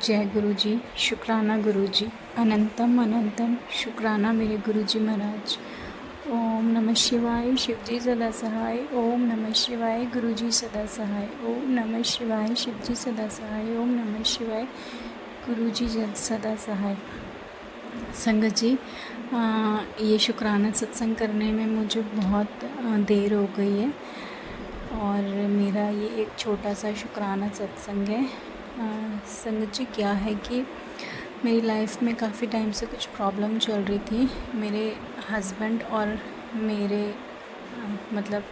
जय गुरु जी। शुक्राना गुरु जी। अनंतम अनंतम शुक्राना मेरे गुरु जी महाराज। ओम नमः शिवाय। शिव जी सदा सहाय। ओम नमः शिवाय। गुरु जी सदा सहाय। ओम नमः शिवाय। शिव जी सदा सहाय। ओम नमः शिवाय। गुरु जी सदा सहाय। संगत जी, ये शुक्राना सत्संग करने में मुझे बहुत देर हो गई है और मेरा ये एक छोटा सा शुक्राना सत्संग है। संगत जी, क्या है कि मेरी लाइफ में काफ़ी टाइम से कुछ प्रॉब्लम चल रही थी। मेरे हस्बैंड और मेरे मतलब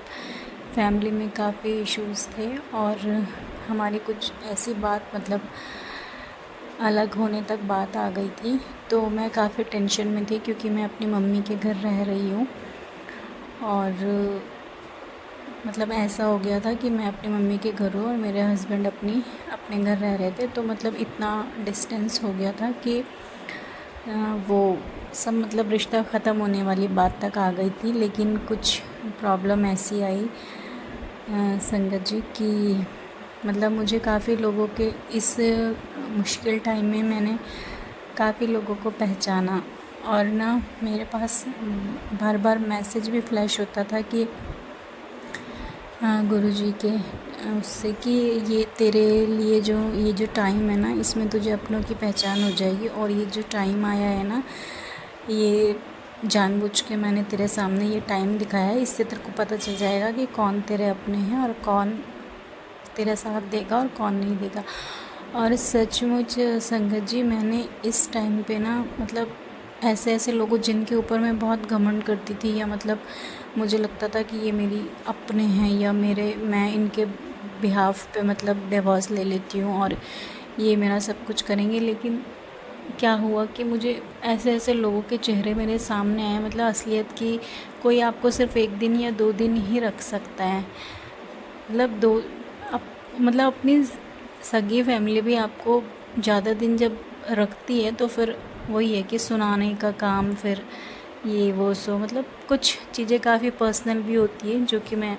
फैमिली में काफ़ी इश्यूज़ थे और हमारी कुछ ऐसी बात मतलब अलग होने तक बात आ गई थी। तो मैं काफ़ी टेंशन में थी क्योंकि मैं अपनी मम्मी के घर रह रही हूँ और मतलब ऐसा हो गया था कि मैं अपनी मम्मी के घर हूँ और मेरे हस्बैंड अपने घर रह रहे थे। तो मतलब इतना डिस्टेंस हो गया था कि वो सब मतलब रिश्ता ख़त्म होने वाली बात तक आ गई थी। लेकिन कुछ प्रॉब्लम ऐसी आई संगत जी कि मतलब मुझे काफ़ी लोगों के इस मुश्किल टाइम में मैंने काफ़ी लोगों को पहचाना और ना मेरे पास बार बार मैसेज भी फ्लैश होता था कि गुरुजी के उससे कि ये तेरे लिए ये जो टाइम है ना, इसमें तुझे अपनों की पहचान हो जाएगी और ये जो टाइम आया है ना, ये जानबूझ के मैंने तेरे सामने ये टाइम दिखाया है। इससे तेरे को पता चल जाएगा कि कौन तेरे अपने हैं और कौन तेरा साथ देगा और कौन नहीं देगा। और सचमुच संगत जी, मैंने इस टाइम पे ना मतलब ऐसे लोगों जिनके ऊपर मैं बहुत घमंड करती थी या मतलब मुझे लगता था कि ये मेरी अपने हैं या मैं इनके बिहाफ पे मतलब डिवोर्स ले लेती हूँ और ये मेरा सब कुछ करेंगे। लेकिन क्या हुआ कि मुझे ऐसे लोगों के चेहरे मेरे सामने आए। मतलब असलियत की कोई आपको सिर्फ 1 दिन या 2 दिन ही रख सकता है। मतलब अपनी सगी फैमिली भी आपको ज़्यादा दिन जब रखती है तो फिर वही है कि सुनाने का काम, फिर ये वो सो मतलब कुछ चीज़ें काफ़ी पर्सनल भी होती हैं जो कि मैं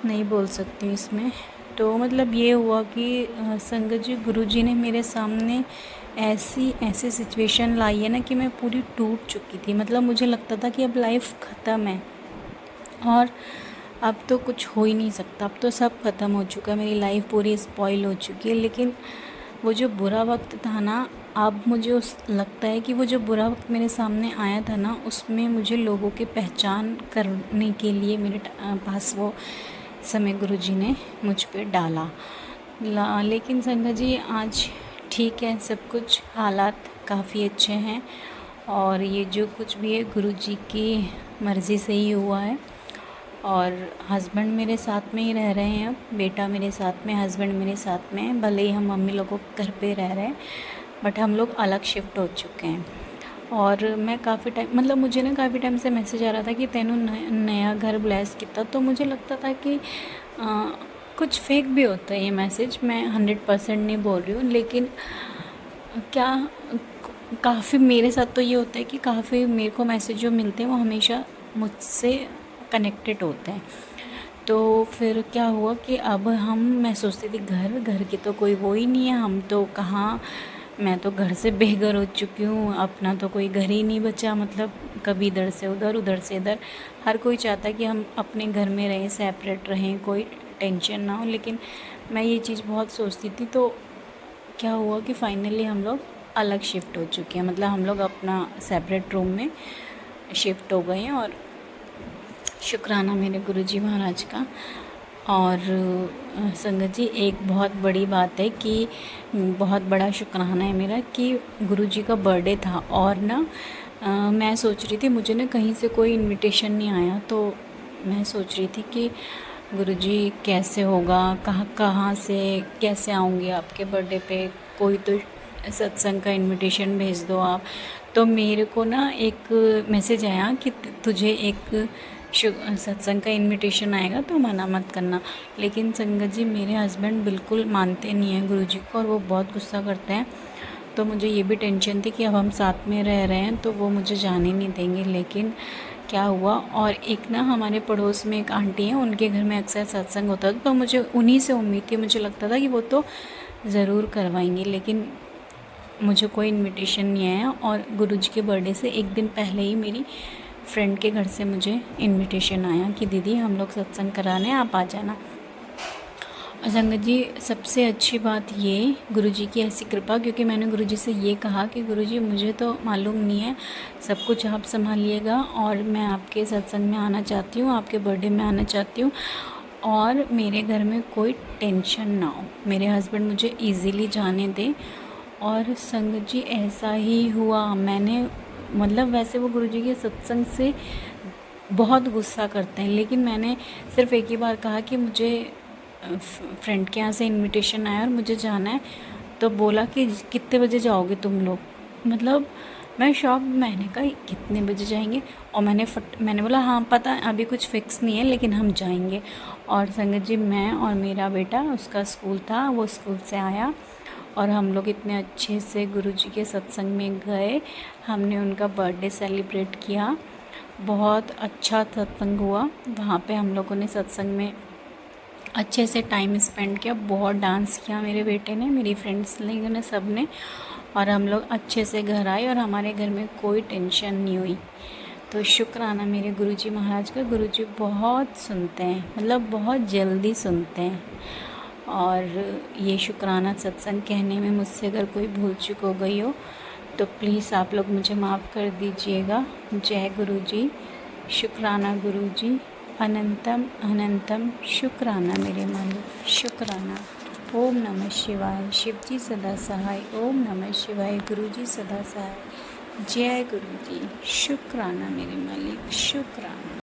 नहीं बोल सकती हूँ इसमें। तो मतलब ये हुआ कि संगत जी, गुरुजी ने मेरे सामने ऐसी सिचुएशन लाई है ना कि मैं पूरी टूट चुकी थी। मतलब मुझे लगता था कि अब लाइफ ख़त्म है और अब तो कुछ हो ही नहीं सकता, अब तो सब ख़त्म हो चुका है, मेरी लाइफ पूरी स्पॉइल हो चुकी है। लेकिन वो जो बुरा वक्त था ना, अब मुझे लगता है कि वो जो बुरा वक्त मेरे सामने आया था ना, उसमें मुझे लोगों की पहचान करने के लिए मेरे पास वो समय गुरुजी ने मुझ पे डाला। लेकिन संगत जी, आज ठीक है, सब कुछ हालात काफ़ी अच्छे हैं और ये जो कुछ भी है गुरुजी की मर्ज़ी से ही हुआ है। और हस्बैंड मेरे साथ में ही रह रहे हैं, अब बेटा मेरे साथ में, हस्बैंड मेरे साथ में। भले ही हम मम्मी लोगों के घर पे रह रहे हैं बट हम लोग अलग शिफ्ट हो चुके हैं। और मैं काफ़ी टाइम मतलब मुझे ना काफ़ी टाइम से मैसेज आ रहा था कि तेनू नया घर ब्लेस किया। तो मुझे लगता था कि कुछ फेक भी होता है ये मैसेज, मैं 100% नहीं बोल रही हूँ। लेकिन क्या काफ़ी मेरे साथ तो ये होता है कि काफ़ी मेरे को मैसेज जो मिलते हैं वो हमेशा मुझसे कनेक्टेड होते हैं। तो फिर क्या हुआ कि अब मैं सोचती थी घर की तो कोई वो ही नहीं है, हम तो कहाँ, मैं तो घर से बेघर हो चुकी हूँ, अपना तो कोई घर ही नहीं बचा। मतलब कभी इधर से उधर, उधर से इधर, हर कोई चाहता है कि हम अपने घर में रहें, सेपरेट रहें, कोई टेंशन ना हो। लेकिन मैं ये चीज़ बहुत सोचती थी। तो क्या हुआ कि फाइनली हम लोग अलग शिफ्ट हो चुके हैं, मतलब हम लोग अपना सेपरेट रूम में शिफ्ट हो गए हैं। और शुक्राना मेरे गुरुजी महाराज का। और संगत जी, एक बहुत बड़ी बात है कि बहुत बड़ा शुक्राना है मेरा कि गुरुजी का बर्थडे था और ना मैं सोच रही थी, मुझे ना कहीं से कोई इनविटेशन नहीं आया। तो मैं सोच रही थी कि गुरुजी कैसे होगा, कहाँ से कैसे आऊँगी आपके बर्थडे पे, कोई तो सत्संग का इनविटेशन भेज दो आप। तो मेरे को ना एक मैसेज आया कि तुझे एक सत्संग का इनविटेशन आएगा तो मना मत करना। लेकिन संगत जी, मेरे हस्बैंड बिल्कुल मानते नहीं हैं गुरुजी को और वो बहुत गुस्सा करते हैं। तो मुझे ये भी टेंशन थी कि अब हम साथ में रह रहे हैं तो वो मुझे जाने नहीं देंगे। लेकिन क्या हुआ, और एक ना हमारे पड़ोस में एक आंटी हैं, उनके घर में अक्सर सत्संग होता था तो मुझे उन्हीं से उम्मीद थी, मुझे लगता था कि वो तो ज़रूर करवाएंगी। लेकिन मुझे कोई इनविटेशन नहीं आया, और गुरुजी के बर्थडे से एक दिन पहले ही मेरी फ्रेंड के घर से मुझे इनविटेशन आया कि दीदी हम लोग सत्संग कराने, आप आ जाना। और संगत जी, सबसे अच्छी बात ये गुरुजी की ऐसी कृपा, क्योंकि मैंने गुरुजी से ये कहा कि गुरुजी मुझे तो मालूम नहीं है, सब कुछ आप संभालिएगा, और मैं आपके सत्संग में आना चाहती हूँ, आपके बर्थडे में आना चाहती हूँ, और मेरे घर में कोई टेंशन ना हो, मेरे हस्बैंड मुझे इजीली जाने दें। और संगत जी ऐसा ही हुआ। मैंने मतलब वैसे वो गुरुजी के सत्संग से बहुत गुस्सा करते हैं, लेकिन मैंने सिर्फ़ एक ही बार कहा कि मुझे फ्रेंड के यहाँ से इनविटेशन आया और मुझे जाना है, तो बोला कि कितने बजे जाओगे तुम लोग। मतलब मैं शॉक, मैंने कहा कितने बजे जाएंगे, और मैंने बोला हाँ पता है अभी कुछ फ़िक्स नहीं है लेकिन हम जाएंगे। और संगत जी, मैं और मेरा बेटा, उसका स्कूल था, वो स्कूल से आया और हम लोग इतने अच्छे से गुरुजी के सत्संग में गए, हमने उनका बर्थडे सेलिब्रेट किया, बहुत अच्छा सत्संग हुआ वहाँ पे। हम लोगों ने सत्संग में अच्छे से टाइम स्पेंड किया, बहुत डांस किया मेरे बेटे ने, मेरी फ्रेंड्स ने, सब ने, और हम लोग अच्छे से घर आए और हमारे घर में कोई टेंशन नहीं हुई। तो शुक्राना मेरे गुरुजी महाराज का। गुरुजी बहुत सुनते हैं, मतलब बहुत जल्दी सुनते हैं। और ये शुक्राना सत्संग कहने में मुझसे अगर कोई भूल चूक हो गई हो तो प्लीज़ आप लोग मुझे माफ़ कर दीजिएगा। जय गुरुजी, शुक्राना गुरुजी, अनंतम अनंतम शुक्राना मेरे मालिक, शुक्राना। ओम नमः शिवाय, शिवजी सदा सहाय। ओम नमः शिवाय, गुरुजी सदा सहाय। जय गुरुजी, शुक्राना मेरे मालिक, शुक्राना।